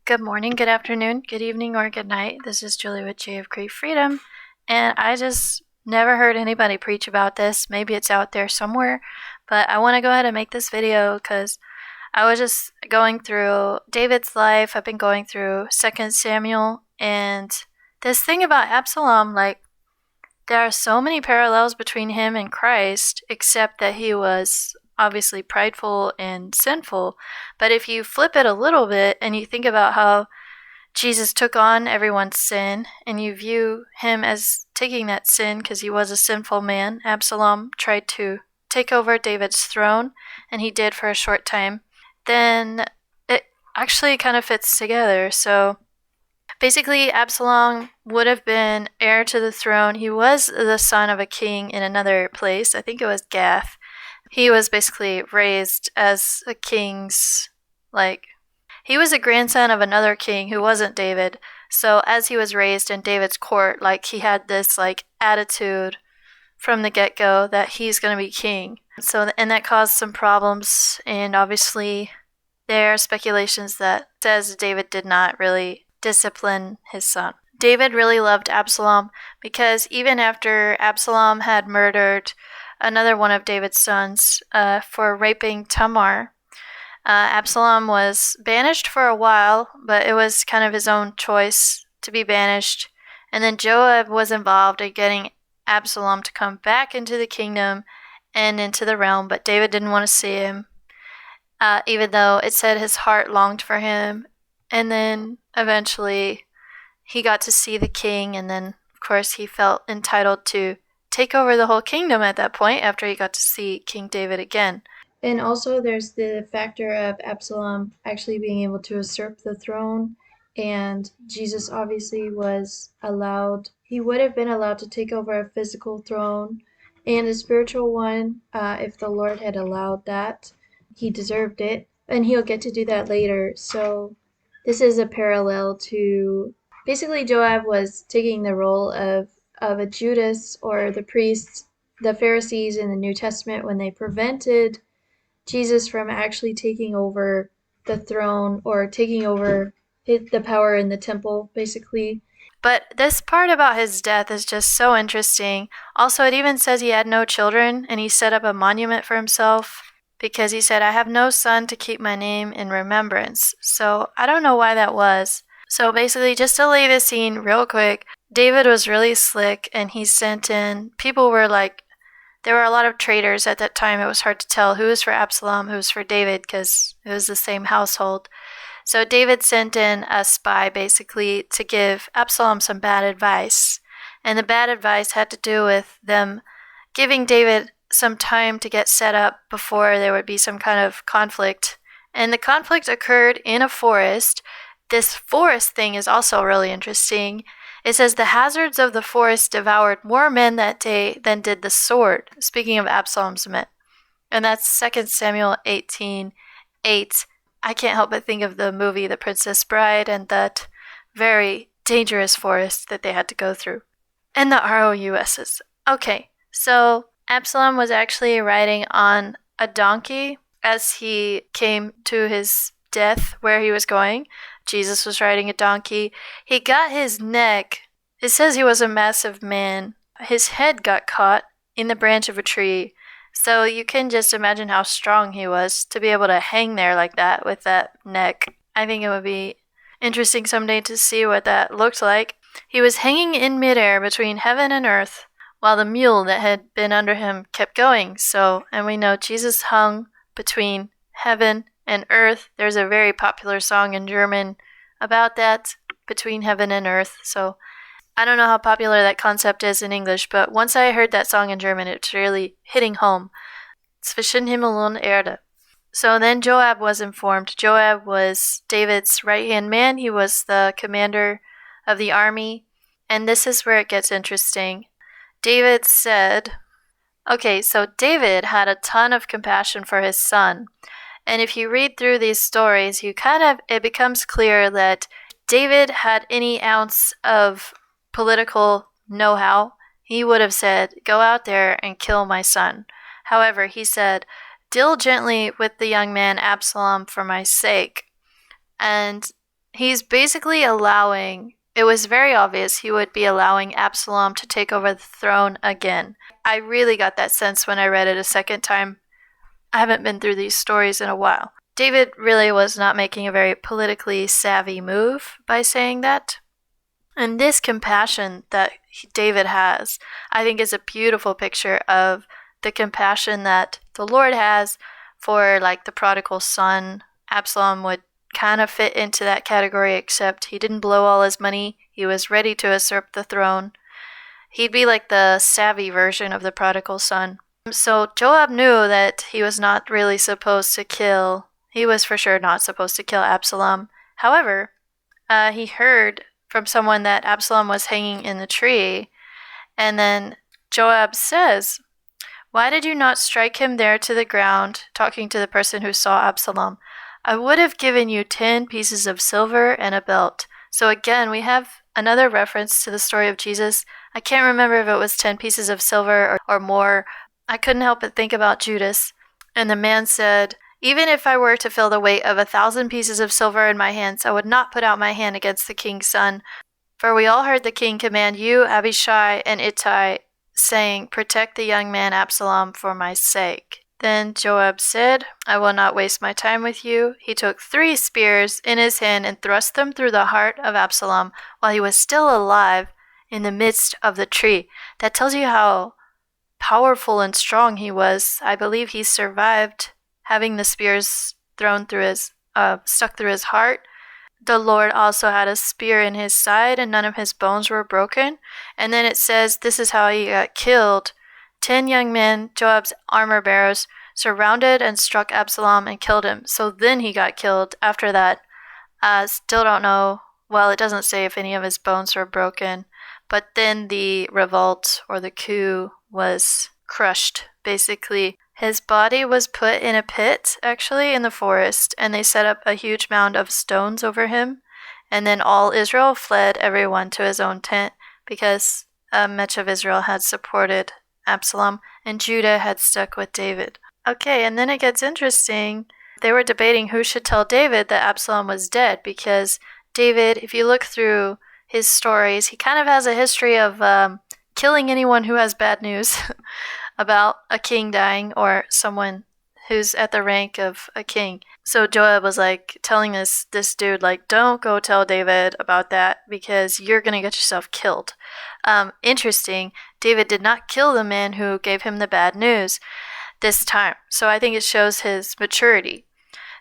Good morning, good afternoon, good evening, or good night. This is Julie with J of Crave Freedom, and I just never heard anybody preach about this. Maybe it's out there somewhere, but I want to go ahead and make this video because I was just going through David's life. I've been going through 2 Samuel, and this thing about Absalom, there are so many parallels between him and Christ, except that he was obviously prideful and sinful. But if you flip it a little bit and you think about how Jesus took on everyone's sin, and you view him as taking that sin because he was a sinful man, Absalom tried to take over David's throne, and he did for a short time, then it actually kind of fits together. So basically, Absalom would have been heir to the throne. He was the son of a king in another place. I think it was Gath. He was basically raised as a king's, he was a grandson of another king who wasn't David. So as he was raised in David's court, he had this, attitude from the get-go that he's going to be king. So, and that caused some problems, and obviously there are speculations that says David did not really discipline his son. David really loved Absalom because even after Absalom had murdered another one of David's sons for raping Tamar, Absalom was banished for a while, but it was kind of his own choice to be banished. And then Joab was involved in getting Absalom to come back into the kingdom and into the realm, but David didn't want to see him, even though it said his heart longed for him. And then eventually he got to see the king, and then, of course, he felt entitled to take over the whole kingdom at that point after he got to see King David again. And also there's the factor of Absalom actually being able to usurp the throne, and Jesus obviously he would have been allowed to take over a physical throne and a spiritual one if the Lord had allowed that. He deserved it, and he'll get to do that later. So this is a parallel to, basically Joab was taking the role of a Judas, or the priests, the Pharisees in the New Testament, when they prevented Jesus from actually taking over the throne or taking over the power in the temple, basically. But this part about his death is just so interesting. Also, it even says he had no children, and he set up a monument for himself because he said, "I have no son to keep my name in remembrance." So I don't know why that was. So basically, just to lay the scene real quick, David was really slick, and he sent in, there were a lot of traitors at that time. It was hard to tell who was for Absalom, who was for David, because it was the same household. So David sent in a spy, basically, to give Absalom some bad advice. And the bad advice had to do with them giving David some time to get set up before there would be some kind of conflict. And the conflict occurred in a forest. This forest thing is also really interesting. It says the hazards of the forest devoured more men that day than did the sword, speaking of Absalom's men. And that's 2 Samuel 18:8. I can't help but think of the movie The Princess Bride and that very dangerous forest that they had to go through. And the ROUSs. Okay, so Absalom was actually riding on a donkey as he came to his death where he was going. Jesus was riding a donkey. He got his neck. It says he was a massive man. His head got caught in the branch of a tree. So you can just imagine how strong he was to be able to hang there like that with that neck. I think it would be interesting someday to see what that looked like. He was hanging in midair between heaven and earth while the mule that had been under him kept going. And we know Jesus hung between heaven and earth. There's a very popular song in German about that, between heaven and earth. So I don't know how popular that concept is in English, but once I heard that song in German, it's really hitting home. Zwischen Himmel und Erde. So then Joab was informed. Joab was David's right-hand man. He was the commander of the army. And this is where it gets interesting. David said, so David had a ton of compassion for his son. And if you read through these stories, it becomes clear that David had any ounce of political know-how, he would have said, "Go out there and kill my son." However, he said, "Deal gently with the young man Absalom for my sake." And He's basically allowing, it was very obvious he would be allowing Absalom to take over the throne again. I really got that sense when I read it a second time. I haven't been through these stories in a while. David really was not making a very politically savvy move by saying that. And this compassion that David has, I think, is a beautiful picture of the compassion that the Lord has for, like, the prodigal son. Absalom would kind of fit into that category, except he didn't blow all his money. He was ready to usurp the throne. He'd be like the savvy version of the prodigal son. So Joab knew that he was not really supposed to kill, he was for sure not supposed to kill Absalom. However, he heard from someone that Absalom was hanging in the tree, and then Joab says, "Why did you not strike him there to the ground?" Talking to the person who saw Absalom. "I would have given you 10 pieces of silver and a belt." So again, we have another reference to the story of Jesus. I can't remember if it was 10 pieces of silver or more. I couldn't help but think about Judas. And the man said, "Even if I were to feel the weight of 1,000 pieces of silver in my hands, I would not put out my hand against the king's son. For we all heard the king command you, Abishai, and Ittai, saying, 'Protect the young man Absalom for my sake.'" Then Joab said, "I will not waste my time with you." He took 3 spears in his hand and thrust them through the heart of Absalom while he was still alive in the midst of the tree. That tells you how powerful and strong he was. I believe he survived having the spears thrown through his, stuck through his heart. The Lord also had a spear in his side, and none of his bones were broken. And then it says, this is how he got killed. 10 young men, Joab's armor bearers, surrounded and struck Absalom and killed him. So then he got killed after that. Still don't know. Well, it doesn't say if any of his bones were broken. But then the revolt or the coup was crushed, basically. His body was put in a pit, actually, in the forest, and they set up a huge mound of stones over him. And then all Israel fled, everyone to his own tent, because much of Israel had supported Absalom, and Judah had stuck with David. Okay, and then it gets interesting. They were debating who should tell David that Absalom was dead, because David, if you look through his stories, he kind of has a history of killing anyone who has bad news about a king dying or someone who's at the rank of a king. So Joab was like telling this dude, like, don't go tell David about that because you're going to get yourself killed. Interesting, David did not kill the man who gave him the bad news this time. So I think it shows his maturity.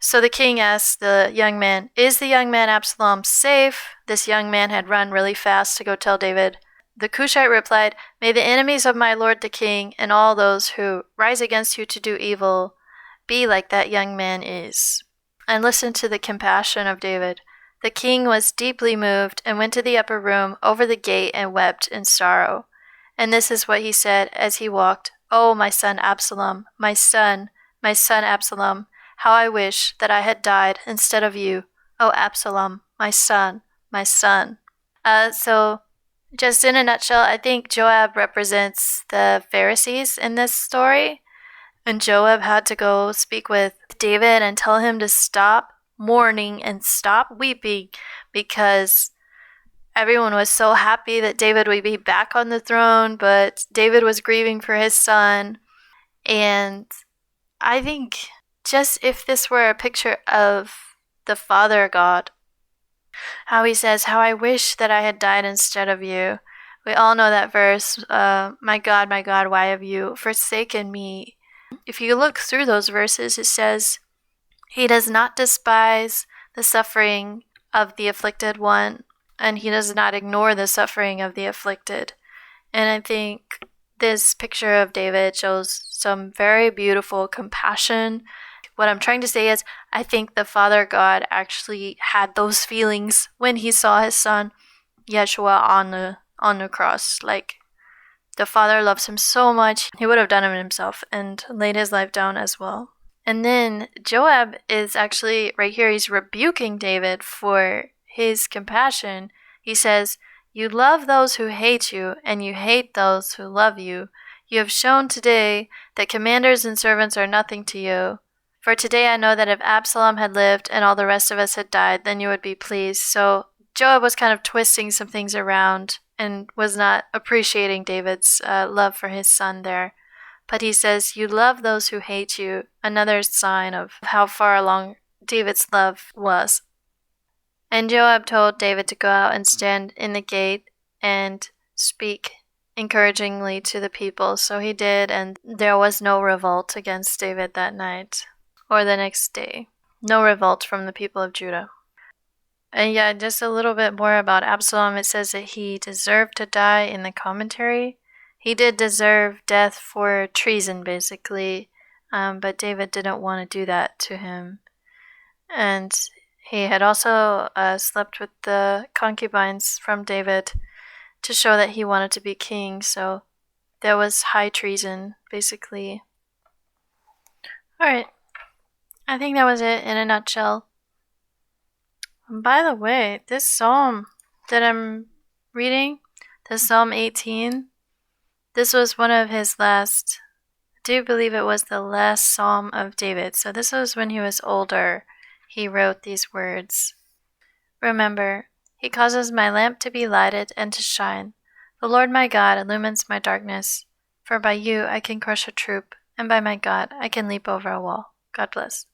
So the king asked the young man, "Is the young man Absalom safe?" This young man had run really fast to go tell David. The Cushite replied, "May the enemies of my lord the king and all those who rise against you to do evil be like that young man is." And listen to the compassion of David. The king was deeply moved and went to the upper room over the gate and wept in sorrow. And this is what he said as he walked. "Oh, my son Absalom, my son Absalom, how I wish that I had died instead of you. Oh, Absalom, my son, my son." So just in a nutshell, I think Joab represents the Pharisees in this story. And Joab had to go speak with David and tell him to stop mourning and stop weeping because everyone was so happy that David would be back on the throne, but David was grieving for his son. And I think just if this were a picture of the Father God, how he says, "How I wish that I had died instead of you." We all know that verse, my God, why have you forsaken me?" If you look through those verses, it says, he does not despise the suffering of the afflicted one, and he does not ignore the suffering of the afflicted. And I think this picture of David shows some very beautiful compassion. What I'm trying to say is, I think the Father God actually had those feelings when he saw his son, Yeshua, on the cross. Like, the Father loves him so much, he would have done it himself and laid his life down as well. And then Joab is actually, right here, he's rebuking David for his compassion. He says, "You love those who hate you, and you hate those who love you. You have shown today that commanders and servants are nothing to you. For today I know that if Absalom had lived and all the rest of us had died, then you would be pleased. So Joab was kind of twisting some things around and was not appreciating David's love for his son there. But he says, you love those who hate you, another sign of how far along David's love was. And Joab told David to go out and stand in the gate and speak encouragingly to the people. So he did, and there was no revolt against David that night or the next day. No revolt from the people of Judah. And yeah, just a little bit more about Absalom. It says that he deserved to die in the commentary. He did deserve death for treason, basically, but David didn't want to do that to him. And he had also slept with the concubines from David to show that he wanted to be king, so there was high treason, basically. Alright, I think that was it in a nutshell. And by the way, this psalm that I'm reading, the Psalm 18, this was one of his last, I do believe it was the last psalm of David. So this was when he was older. He wrote these words. Remember, he causes my lamp to be lighted and to shine. The Lord my God illumines my darkness. For by you I can crush a troop, and by my God I can leap over a wall. God bless.